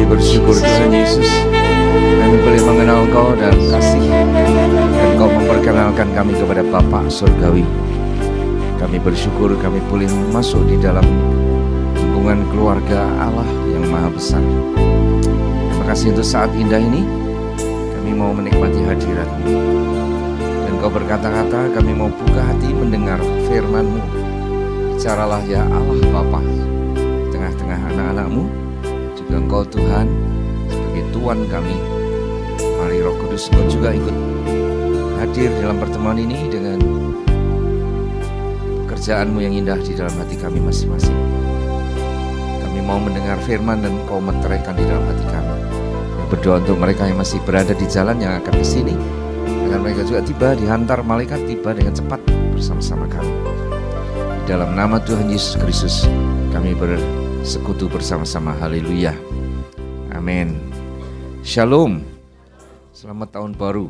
bersyukur Tuhan Yesus, kami boleh mengenal Kau dan kasih, dan Kau memperkenalkan kami kepada Bapa Surgawi. Kami bersyukur kami boleh masuk di dalam lingkungan keluarga Allah yang Maha Besar. Terima kasih untuk saat indah ini. Kami mau menikmati hadirat-Mu. Dan Kau berkata-kata, kami mau buka hati mendengar firman-Mu. Bicaralah ya Allah Bapa, di tengah-tengah anak-anak-Mu. Juga Engkau Tuhan sebagai Tuhan kami. Mari Roh Kudus Engkau juga ikut hadir dalam pertemuan ini dengan pekerjaan-Mu yang indah di dalam hati kami masing-masing. Kami mau mendengar firman dan Engkau meteraikan di dalam hati kami. Berdoa untuk mereka yang masih berada di jalan yang akan ke sini, agar mereka juga tiba, dihantar malaikat tiba dengan cepat bersama-sama kami. Di dalam nama Tuhan Yesus Kristus kami bersekutu bersama-sama. Haleluya. Amin. Shalom. Selamat tahun baru.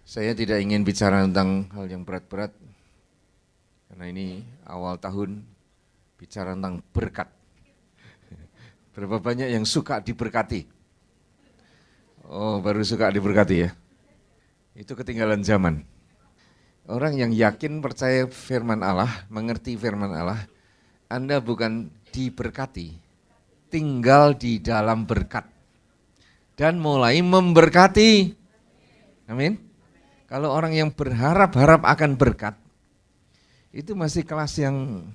Saya tidak ingin bicara tentang hal yang berat-berat, karena ini awal tahun bicara tentang berkat. Berapa banyak yang suka diberkati? Oh, baru suka diberkati ya? Itu ketinggalan zaman. Orang yang yakin percaya firman Allah, mengerti firman Allah, Anda bukan diberkati, tinggal di dalam berkat dan mulai memberkati. Amin. Kalau orang yang berharap-harap akan berkat, itu masih kelas yang,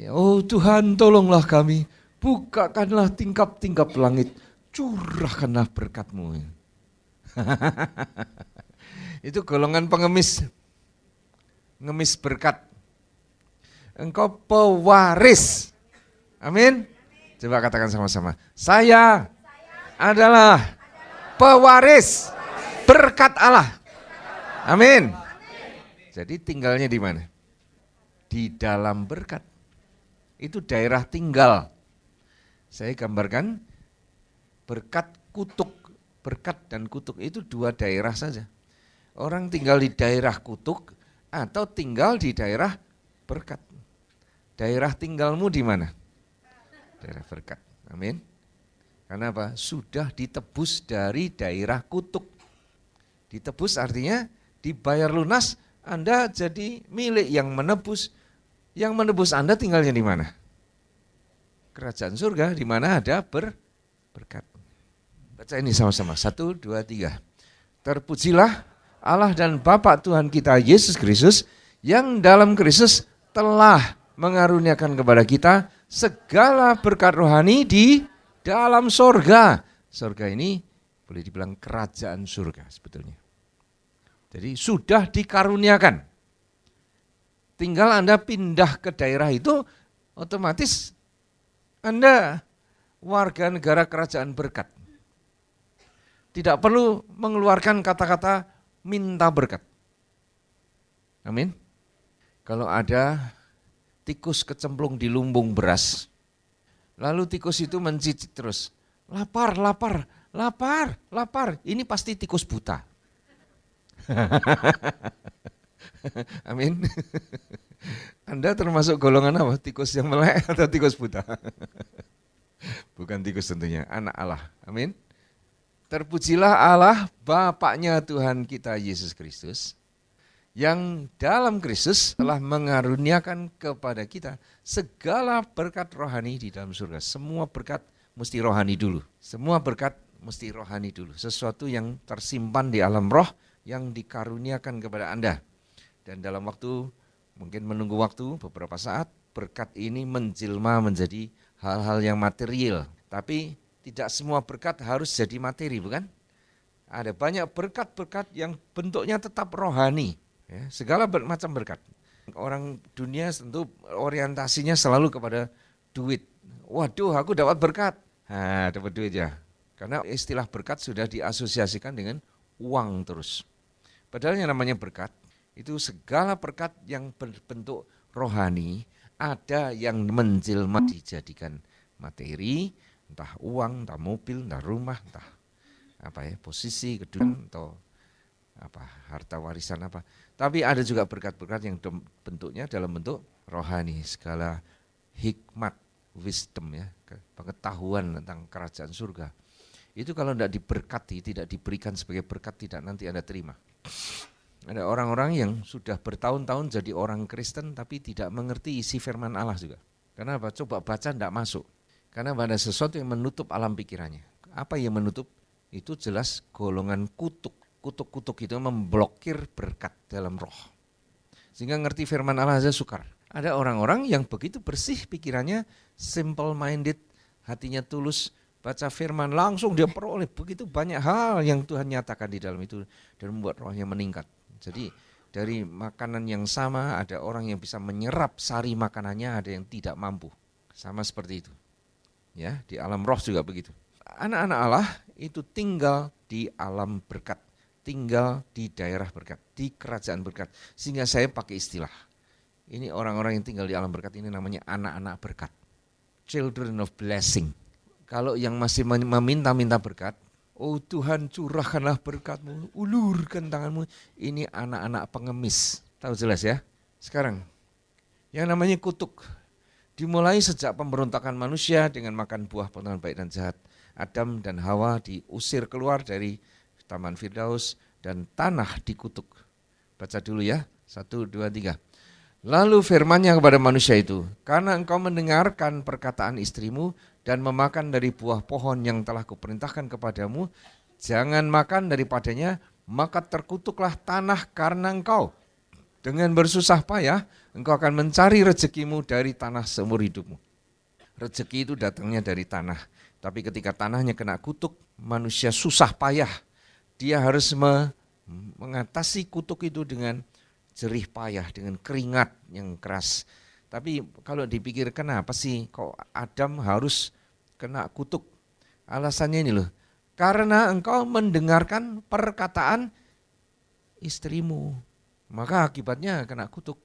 oh Tuhan tolonglah kami, bukakanlah tingkap-tingkap langit, curahkanlah berkat-Mu. Itu golongan pengemis, ngemis berkat. Engkau pewaris. Amin. Coba katakan sama-sama. Saya adalah pewaris berkat Allah. Amin. Jadi tinggalnya di mana? Di dalam berkat. Itu daerah tinggal. Saya gambarkan berkat kutuk. Berkat dan kutuk itu dua daerah saja. Orang tinggal di daerah kutuk atau tinggal di daerah berkat. Daerah tinggalmu di mana? Daerah berkat. Amin. Karena apa? Sudah ditebus dari daerah kutuk. Ditebus artinya dibayar lunas, Anda jadi milik yang menebus. Yang menebus Anda tinggalnya di mana? Kerajaan surga, di mana ada berkat. Baca ini sama-sama. 1, 2, 3. Terpujilah Allah dan Bapa Tuhan kita Yesus Kristus, yang dalam Kristus telah mengaruniakan kepada kita segala berkat rohani di dalam sorga. Sorga ini boleh dibilang kerajaan surga sebetulnya. Jadi sudah dikaruniakan. Tinggal Anda pindah ke daerah itu, otomatis Anda warga negara kerajaan berkat. Tidak perlu mengeluarkan kata-kata minta berkat. Amin. Kalau ada tikus kecemplung di lumbung beras, lalu tikus itu mencicit terus, lapar, lapar, lapar, lapar. Ini pasti tikus buta. Amin. Anda termasuk golongan apa? Tikus yang melek atau tikus buta? Bukan tikus tentunya, anak Allah. Amin. Terpujilah Allah Bapaknya Tuhan kita Yesus Kristus, yang dalam Kristus telah mengaruniakan kepada kita segala berkat rohani di dalam surga. Semua berkat mesti rohani dulu. Semua berkat mesti rohani dulu. Sesuatu yang tersimpan di alam roh yang dikaruniakan kepada Anda. Dan dalam waktu, mungkin menunggu waktu beberapa saat, berkat ini menjelma menjadi hal-hal yang material. Tapi tidak semua berkat harus jadi materi, bukan? Ada banyak berkat-berkat yang bentuknya tetap rohani. Ya, segala macam berkat. Orang dunia tentu orientasinya selalu kepada duit. Waduh, aku dapat berkat. Nah, dapat duit ya. Karena istilah berkat sudah diasosiasikan dengan uang terus. Padahal yang namanya berkat, itu segala berkat yang berbentuk rohani, ada yang menjelma dijadikan materi, entah uang, entah mobil, entah rumah, entah posisi, kedudukan, atau harta warisan apa. Tapi ada juga berkat-berkat yang bentuknya dalam bentuk rohani, segala hikmat, wisdom ya, pengetahuan tentang kerajaan surga. Itu kalau tidak diberkati, tidak diberikan sebagai berkat, tidak nanti Anda terima. Ada orang-orang yang sudah bertahun-tahun jadi orang Kristen tapi tidak mengerti isi firman Allah juga. Kenapa? Coba baca tidak masuk. Karena ada sesuatu yang menutup alam pikirannya. Apa yang menutup? Itu jelas golongan kutuk. Kutuk-kutuk itu memblokir berkat dalam roh. Sehingga ngerti firman Allah saja sukar. Ada orang-orang yang begitu bersih pikirannya, simple minded, hatinya tulus, baca firman langsung dia peroleh begitu banyak hal yang Tuhan nyatakan di dalam itu dan membuat rohnya meningkat. Jadi dari makanan yang sama ada orang yang bisa menyerap sari makanannya, ada yang tidak mampu. Sama seperti itu. Ya, di alam roh juga begitu. Anak-anak Allah itu tinggal di alam berkat, tinggal di daerah berkat, di kerajaan berkat. Sehingga saya pakai istilah. Ini orang-orang yang tinggal di alam berkat ini namanya anak-anak berkat. Children of blessing. Kalau yang masih meminta-minta berkat, oh Tuhan curahkanlah berkat-Mu, ulurkan tangan-Mu. Ini anak-anak pengemis. Tahu jelas ya? Sekarang, yang namanya kutuk. Dimulai sejak pemberontakan manusia dengan makan buah pengetahuan baik dan jahat. Adam dan Hawa diusir keluar dari Taman Firdaus dan tanah dikutuk. Baca dulu ya, 1, 2, 3. Lalu firman-Nya kepada manusia itu, karena engkau mendengarkan perkataan istrimu dan memakan dari buah pohon yang telah kuperintahkan kepadamu, jangan makan daripadanya, maka terkutuklah tanah karena engkau. Dengan bersusah payah, engkau akan mencari rezekimu dari tanah seumur hidupmu. Rezeki itu datangnya dari tanah, tapi ketika tanahnya kena kutuk, manusia susah payah. Dia harus mengatasi kutuk itu dengan jerih payah, dengan keringat yang keras. Tapi kalau dipikir kenapa sih kok Adam harus kena kutuk? Alasannya ini loh, karena engkau mendengarkan perkataan istrimu, maka akibatnya kena kutuk.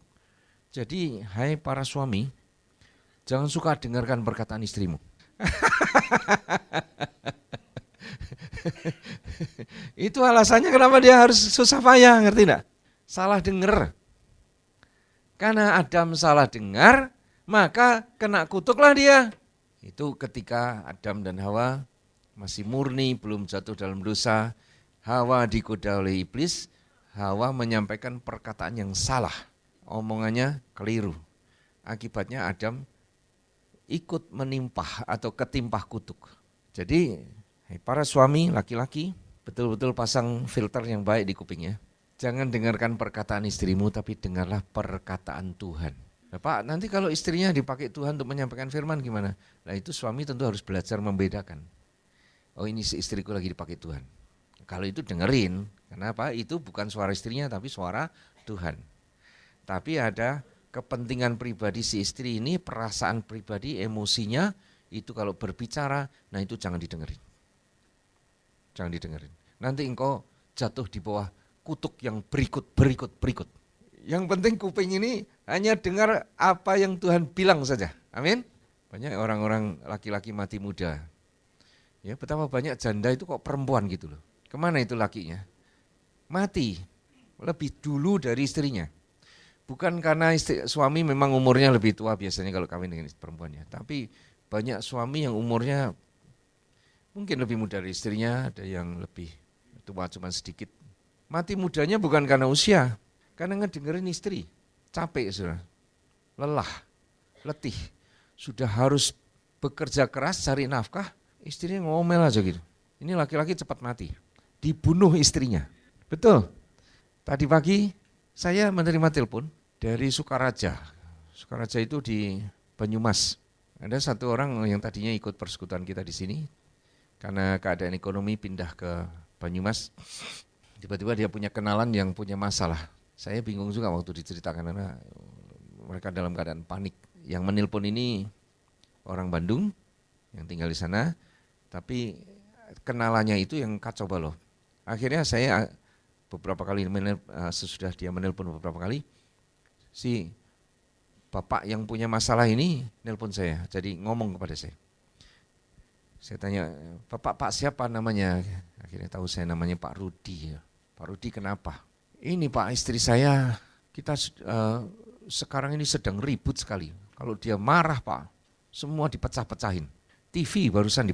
Jadi hai para suami, jangan suka dengarkan perkataan istrimu. Itu alasannya kenapa dia harus susah payah, ngerti enggak? Salah dengar. Karena Adam salah dengar, maka kena kutuklah dia. Itu ketika Adam dan Hawa masih murni, belum jatuh dalam dosa. Hawa digoda oleh iblis, Hawa menyampaikan perkataan yang salah. Omongannya keliru. Akibatnya Adam ikut menimpah atau ketimpah kutuk. Jadi para suami, laki-laki, betul-betul pasang filter yang baik di kupingnya. Jangan dengarkan perkataan istrimu, tapi dengarlah perkataan Tuhan. Nah, Pak, nanti kalau istrinya dipakai Tuhan untuk menyampaikan firman gimana? Nah itu suami tentu harus belajar membedakan. Oh ini istriku lagi dipakai Tuhan. Kalau itu dengerin, kenapa? Itu bukan suara istrinya tapi suara Tuhan. Tapi ada kepentingan pribadi si istri ini, perasaan pribadi, emosinya, itu kalau berbicara, nah itu jangan didengerin. Jangan didengerin. Nanti engkau jatuh di bawah kutuk yang berikut. Yang penting kuping ini hanya dengar apa yang Tuhan bilang saja. Amin. Banyak orang-orang laki-laki mati muda. Ya, betapa banyak janda itu kok perempuan gitu loh. Kemana itu lakinya? Mati lebih dulu dari istrinya. Bukan karena suami memang umurnya lebih tua biasanya kalau kawin dengan perempuannya. Tapi banyak suami yang umurnya mungkin lebih muda dari istrinya, ada yang lebih tua cuma sedikit. Mati mudanya bukan karena usia, karena ngedengerin istri, capek sudah, lelah, letih, sudah harus bekerja keras cari nafkah, istrinya ngomel aja gitu. Ini laki-laki cepat mati, dibunuh istrinya. Betul, tadi pagi saya menerima telepon dari Sukaraja. Sukaraja itu di Banyumas. Ada satu orang yang tadinya ikut persekutuan kita di sini, karena keadaan ekonomi pindah ke Banyumas. Tiba-tiba dia punya kenalan yang punya masalah. Saya bingung juga waktu diceritakan karena mereka dalam keadaan panik. Yang menelpon ini orang Bandung yang tinggal di sana, tapi kenalannya itu yang kacau balau. Akhirnya saya beberapa kali sesudah dia menelpon beberapa kali, si bapak yang punya masalah ini nelpon saya, jadi ngomong kepada saya. Saya tanya, Pak siapa namanya? Akhirnya tahu saya namanya Pak Rudi. Pak Rudi kenapa? Ini Pak, istri saya, kita sekarang ini sedang ribut sekali. Kalau dia marah Pak, semua dipecah-pecahin. TV barusan